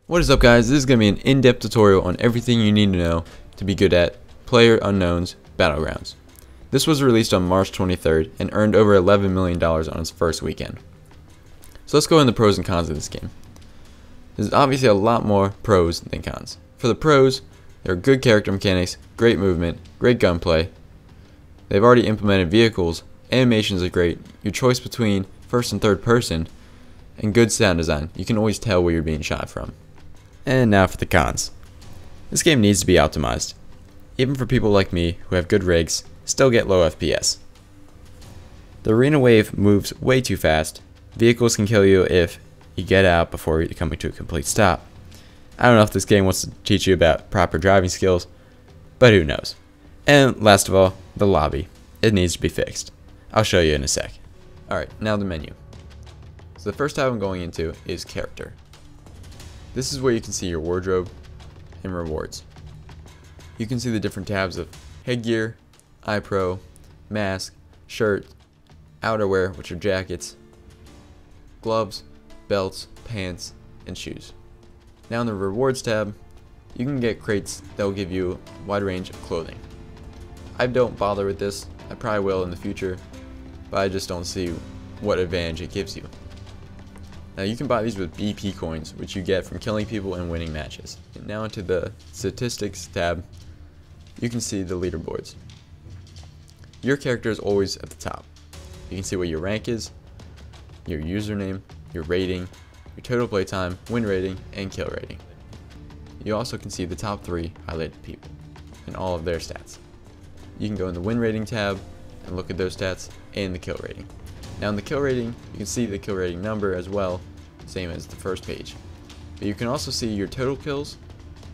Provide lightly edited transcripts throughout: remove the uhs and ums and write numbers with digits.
What is up, guys? This is going to be an in-depth tutorial on everything you need to know to be good at Playerunknowns Battlegrounds. This was released on March 23rd and earned over $11 million on its first weekend. So let's go into the pros and cons of this game. There's obviously a lot more pros than cons. For the pros, there are good character mechanics, great movement, great gunplay. They've already implemented vehicles, animations are great, your choice between first and third person, and good sound design. You can always tell where you're being shot from. And now for the cons. This game needs to be optimized. Even for people like me who have good rigs, still get low FPS. The arena wave moves way too fast. Vehicles can kill you if you get out before you're coming to a complete stop. I don't know if this game wants to teach you about proper driving skills, but who knows. And last of all, the lobby. It needs to be fixed. I'll show you in a sec. Alright, now the menu. So the first tab I'm going into is character. This is where you can see your wardrobe and rewards. You can see the different tabs of headgear, eye pro, mask, shirt, outerwear, which are jackets, gloves, belts, pants, and shoes. Now in the rewards tab, you can get crates that will give you a wide range of clothing. I don't bother with this. I probably will in the future, but I just don't see what advantage it gives you. Now you can buy these with BP coins, which you get from killing people and winning matches. And now into the statistics tab, you can see the leaderboards. Your character is always at the top. You can see what your rank is, your username, your rating, your total playtime, win rating, and kill rating. You also can see the top 3 highlighted people and all of their stats. You can go in the win rating tab and look at those stats and the kill rating. Now in the kill rating, you can see the kill rating number as well, same as the first page. But you can also see your total kills,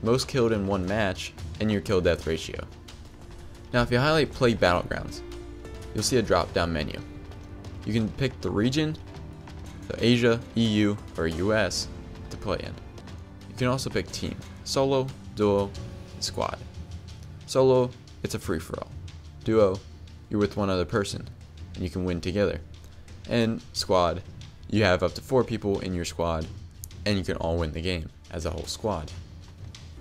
most killed in one match, and your kill death ratio. Now if you highlight Play Battlegrounds, you'll see a drop down menu. You can pick the region, so Asia, EU, or US to play in. You can also pick team, solo, duo, and squad. Solo, it's a free-for-all. Duo, you're with one other person, and you can win together. And squad, you have up to 4 people in your squad, and you can all win the game as a whole squad.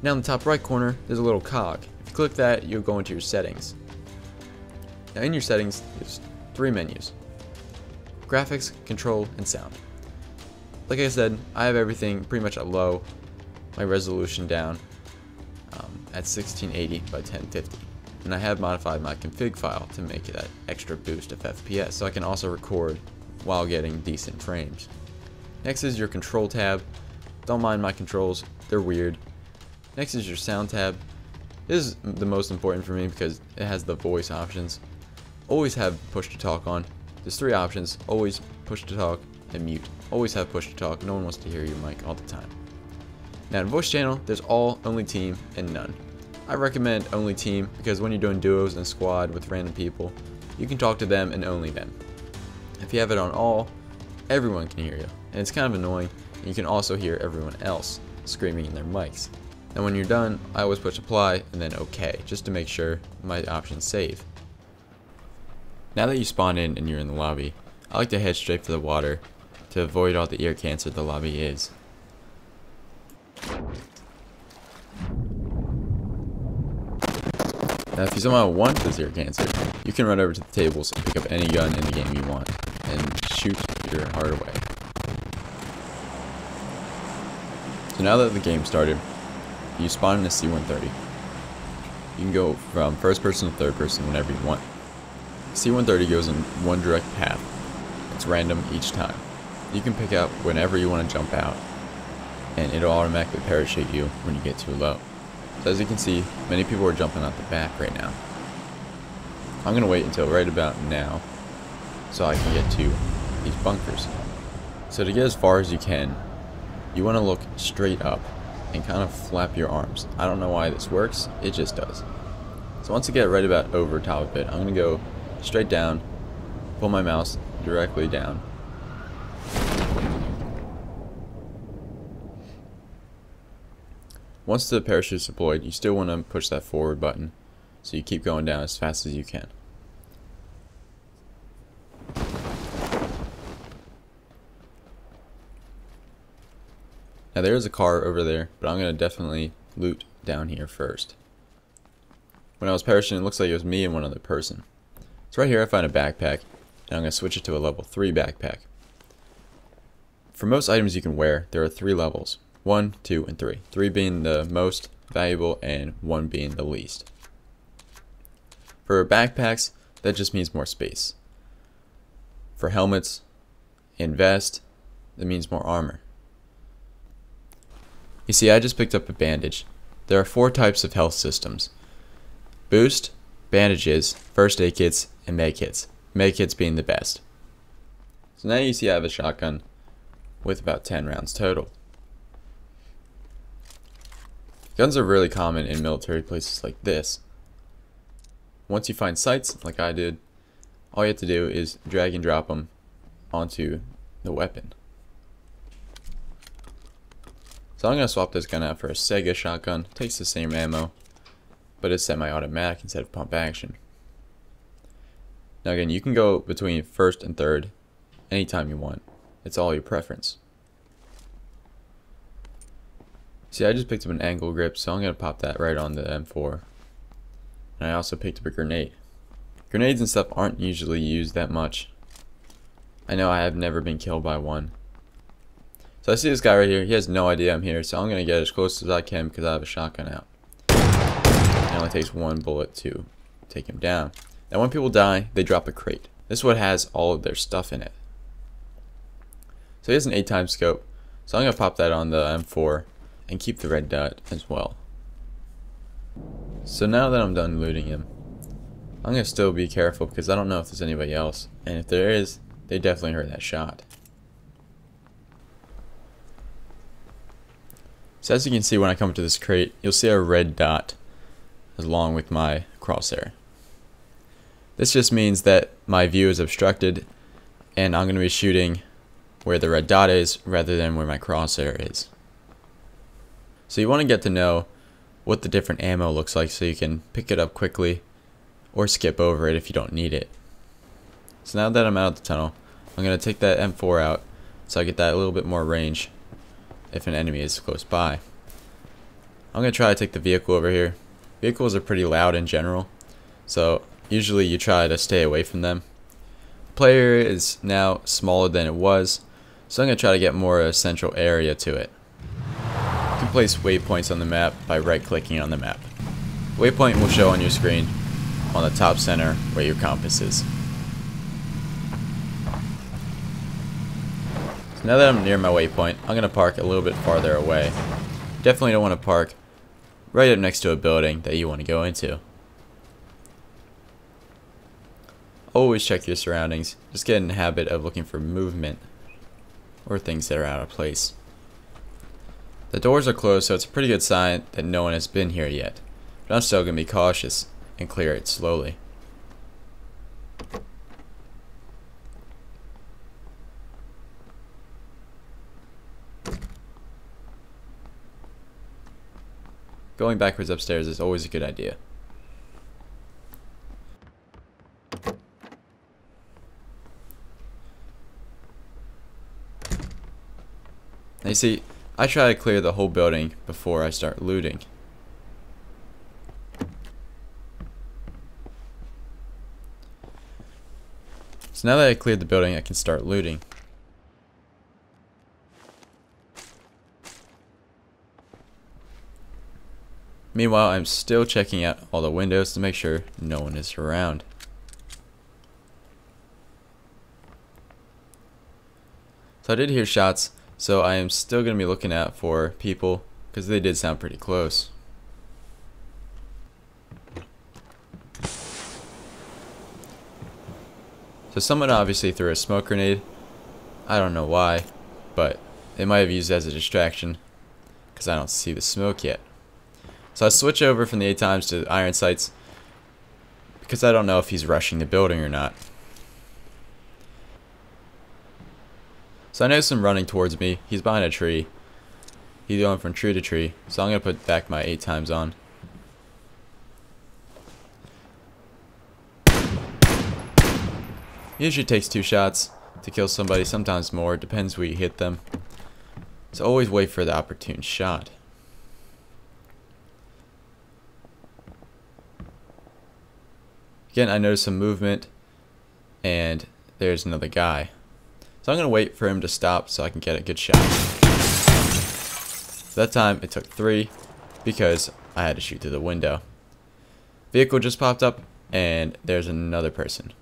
Now in the top right corner, there's a little cog. If you click that, you'll go into your settings. Now in your settings, there's 3 menus: graphics, control, and sound. Like I said, I have everything pretty much at low, my resolution down at 1680 by 1050. And I have modified my config file to make that extra boost of FPS, so I can also record while getting decent frames. Next is your control tab. Don't mind my controls, they're weird. Next is your sound tab. This is the most important for me because it has the voice options. Always have push to talk on. There's 3 options: always, push to talk, and mute. Always have push to talk. No one wants to hear your mic all the time. Now in voice channel, there's all, only team, and none. I recommend only team because when you're doing duos and squad with random people, you can talk to them and only them. If you have it on all, everyone can hear you, and it's kind of annoying, and you can also hear everyone else screaming in their mics. And when you're done, I always push apply and then OK, just to make sure my options save. Now that you spawn in and you're in the lobby, I like to head straight for the water to avoid all the ear cancer the lobby is. Now if you somehow want this ear cancer, you can run over to the tables and pick up any gun in the game you want and shoot your heart away. So now that the game started, you spawn in a C-130. You can go from first person to third person whenever you want. C-130 goes in one direct path. It's random each time. You can pick out whenever you want to jump out, and it'll automatically parachute you when you get too low. So as you can see, many people are jumping out the back right now. I'm going to wait until right about now so I can get to these bunkers. So to get as far as you can, you want to look straight up and kind of flap your arms. I don't know why this works, it just does. So once you get right about over top of it, I'm going to go straight down, pull my mouse directly down. Once the parachute is deployed, you still want to push that forward button, so you keep going down as fast as you can. Now there is a car over there, but I'm going to definitely loot down here first. When I was parachuting, it looks like it was me and one other person. So right here I find a backpack, and I'm going to switch it to a level 3 backpack. For most items you can wear, there are 3 levels. 1, 2, and 3. 3 being the most valuable and 1 being the least. For backpacks, that just means more space. For helmets and vest, that means more armor. You see, I just picked up a bandage. There are 4 types of health systems: boost, bandages, first aid kits, and med kits. Med kits being the best. So now you see I have a shotgun with about 10 rounds total. Guns are really common in military places like this. Once you find sights, like I did, all you have to do is drag and drop them onto the weapon. So I'm going to swap this gun out for a Sega shotgun. It takes the same ammo, but it's semi-automatic instead of pump action. Now again, you can go between first and third anytime you want. It's all your preference. See, I just picked up an angle grip, so I'm going to pop that right on the M4. And I also picked up a grenade. Grenades and stuff aren't usually used that much. I know I have never been killed by one. So I see this guy right here. He has no idea I'm here, so I'm going to get as close as I can because I have a shotgun out. It only takes 1 bullet to take him down. Now when people die, they drop a crate. This one has all of their stuff in it. So he has an 8x scope, so I'm going to pop that on the M4 and keep the red dot as well. So now that I'm done looting him, I'm going to still be careful because I don't know if there's anybody else. And if there is, they definitely heard that shot. So as you can see, when I come to this crate, you'll see a red dot along with my crosshair. This just means that my view is obstructed and I'm going to be shooting where the red dot is rather than where my crosshair is. So you want to get to know what the different ammo looks like so you can pick it up quickly or skip over it if you don't need it. So now that I'm out of the tunnel, I'm going to take that M4 out so I get that a little bit more range if an enemy is close by. I'm going to try to take the vehicle over here. Vehicles are pretty loud in general, so usually you try to stay away from them. The player is now smaller than it was, so I'm going to try to get more of a central area to it. You can place waypoints on the map by right-clicking on the map. Waypoint will show on your screen on the top center where your compass is. So now that I'm near my waypoint, I'm going to park a little bit farther away. You definitely don't want to park right up next to a building that you want to go into. Always check your surroundings. Just get in the habit of looking for movement or things that are out of place. The doors are closed, so it's a pretty good sign that no one has been here yet. But I'm still going to be cautious and clear it slowly. Going backwards upstairs is always a good idea. Now you see, I try to clear the whole building before I start looting. So now that I cleared the building, I can start looting. Meanwhile, I'm still checking out all the windows to make sure no one is around. So I did hear shots, so I am still going to be looking out for people because they did sound pretty close. So someone obviously threw a smoke grenade. I don't know why, but they might have used it as a distraction because I don't see the smoke yet. So I switch over from the 8x to iron sights because I don't know if he's rushing the building or not. So I noticed him running towards me. He's behind a tree. He's going from tree to tree. So I'm going to put back my 8x on. Usually takes 2 shots to kill somebody, sometimes more. It depends where you hit them. So always wait for the opportune shot. Again, I noticed some movement, and there's another guy. So I'm going to wait for him to stop so I can get a good shot. That time it took 3 because I had to shoot through the window. Vehicle just popped up, and there's another person.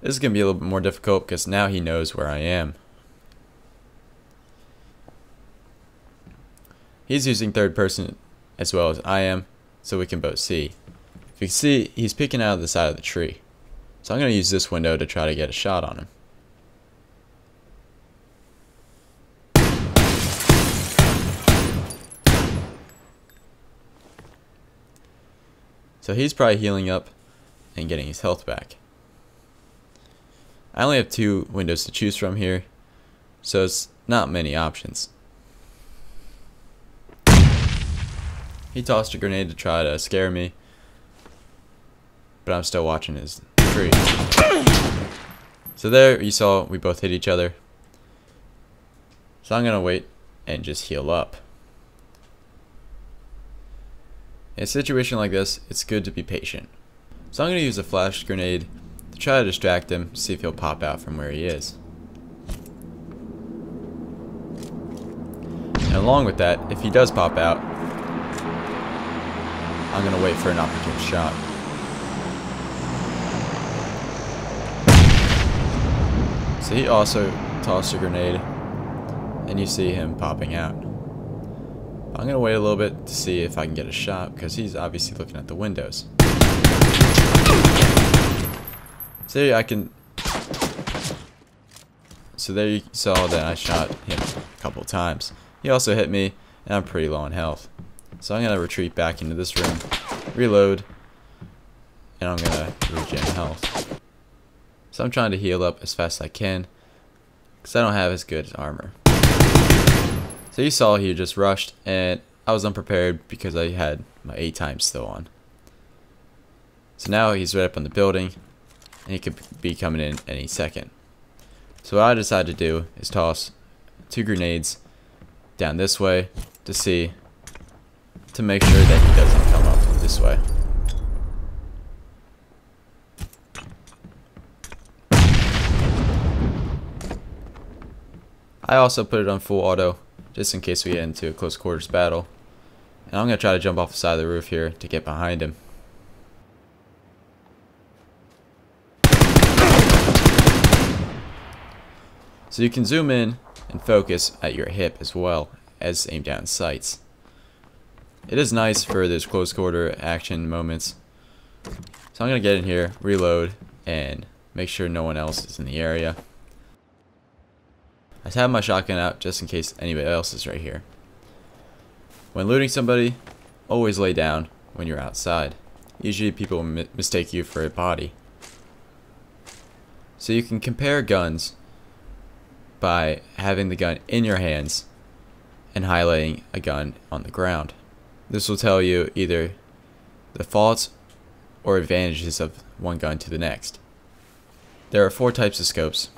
This is going to be a little bit more difficult because now he knows where I am. He's using third person as well as I am, so we can both see. If you can see, he's peeking out of the side of the tree. So I'm going to use this window to try to get a shot on him. So he's probably healing up and getting his health back. I only have 2 windows to choose from here, so it's not many options. He tossed a grenade to try to scare me, but I'm still watching his tree. So there you saw we both hit each other. So I'm gonna wait and just heal up. In a situation like this, it's good to be patient. So I'm gonna use a flash grenade to try to distract him, see if he'll pop out from where he is. And along with that, if he does pop out, I'm going to wait for an opportune shot. So he also tossed a grenade, and you see him popping out. I'm going to wait a little bit to see if I can get a shot, because he's obviously looking at the windows. So there you saw that I shot him a couple times. He also hit me, and I'm pretty low on health. So I'm going to retreat back into this room, reload, and I'm going to regen health. So I'm trying to heal up as fast as I can, because I don't have as good as armor. So you saw he just rushed, and I was unprepared because I had my 8 times still on. So now he's right up on the building, and he could be coming in any second. So what I decided to do is toss 2 grenades down this way to make sure that he doesn't come up this way. I also put it on full auto just in case we get into a close quarters battle. And I'm going to try to jump off the side of the roof here to get behind him. So you can zoom in and focus at your hip as well as aim down sights. It is nice for those close quarter action moments. So I'm going to get in here, reload, and make sure no one else is in the area. I have my shotgun out just in case anybody else is right here. When looting somebody, always lay down when you're outside. Usually people mistake you for a body. So you can compare guns by having the gun in your hands and highlighting a gun on the ground. This will tell you either the faults or advantages of one gun to the next. There are 4 types of scopes,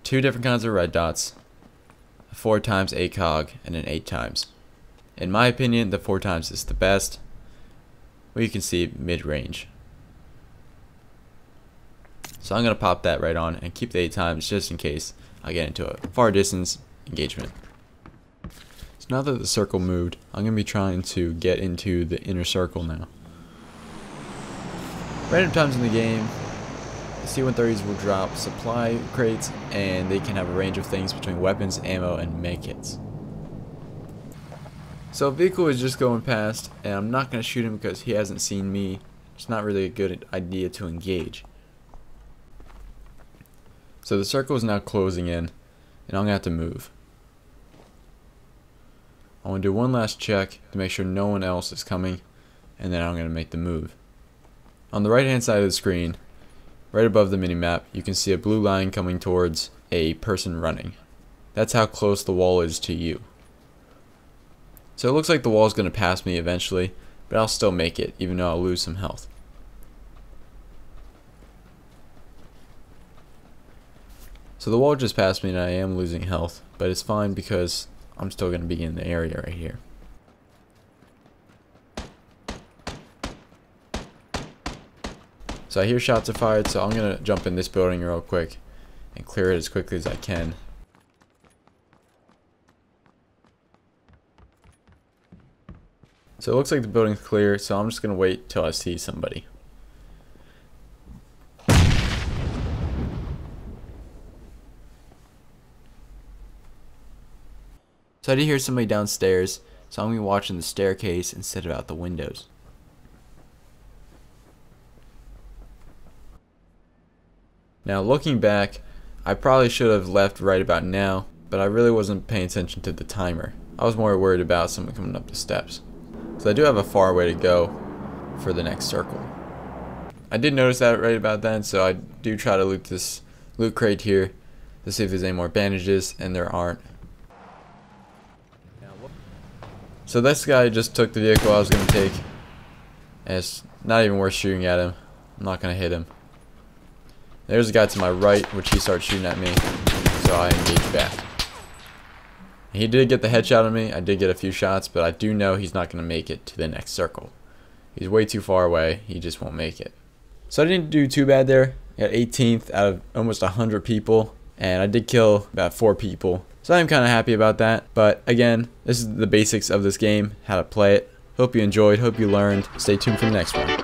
2 different kinds of red dots, a 4 times ACOG, and an 8 times. In my opinion, the 4 times is the best, where you can see mid-range. So I'm going to pop that right on and keep the 8 times just in case I get into a far distance engagement. So now that the circle moved, I'm going to be trying to get into the inner circle now. Random times in the game, the C-130s will drop supply crates, and they can have a range of things between weapons, ammo, and medkits. So a vehicle is just going past, and I'm not going to shoot him because he hasn't seen me. It's not really a good idea to engage. So the circle is now closing in, and I'm going to have to move. I want to do one last check to make sure no one else is coming, and then I'm going to make the move. On the right hand side of the screen, right above the minimap, you can see a blue line coming towards a person running. That's how close the wall is to you. So it looks like the wall is going to pass me eventually, but I'll still make it, even though I'll lose some health. So the wall just passed me and I am losing health, but it's fine because I'm still going to be in the area right here. So I hear shots are fired, so I'm going to jump in this building real quick and clear it as quickly as I can. So it looks like the building's clear, so I'm just going to wait till I see somebody. So I did hear somebody downstairs, so I'm going to be watching the staircase instead of out the windows. Now looking back, I probably should have left right about now, but I really wasn't paying attention to the timer. I was more worried about someone coming up the steps. So I do have a far way to go for the next circle. I did notice that right about then, so I do try to loot this loot crate here to see if there's any more bandages, and there aren't. So this guy just took the vehicle I was going to take, and it's not even worth shooting at him. I'm not going to hit him. There's a guy to my right, which he starts shooting at me, so I engage back. He did get the headshot on me. I did get a few shots, but I do know he's not going to make it to the next circle. He's way too far away. He just won't make it. So I didn't do too bad there. I got 18th out of almost 100 people, and I did kill about 4 people. So I'm kind of happy about that. But again, this is the basics of this game, how to play it. Hope you enjoyed, hope you learned. Stay tuned for the next one.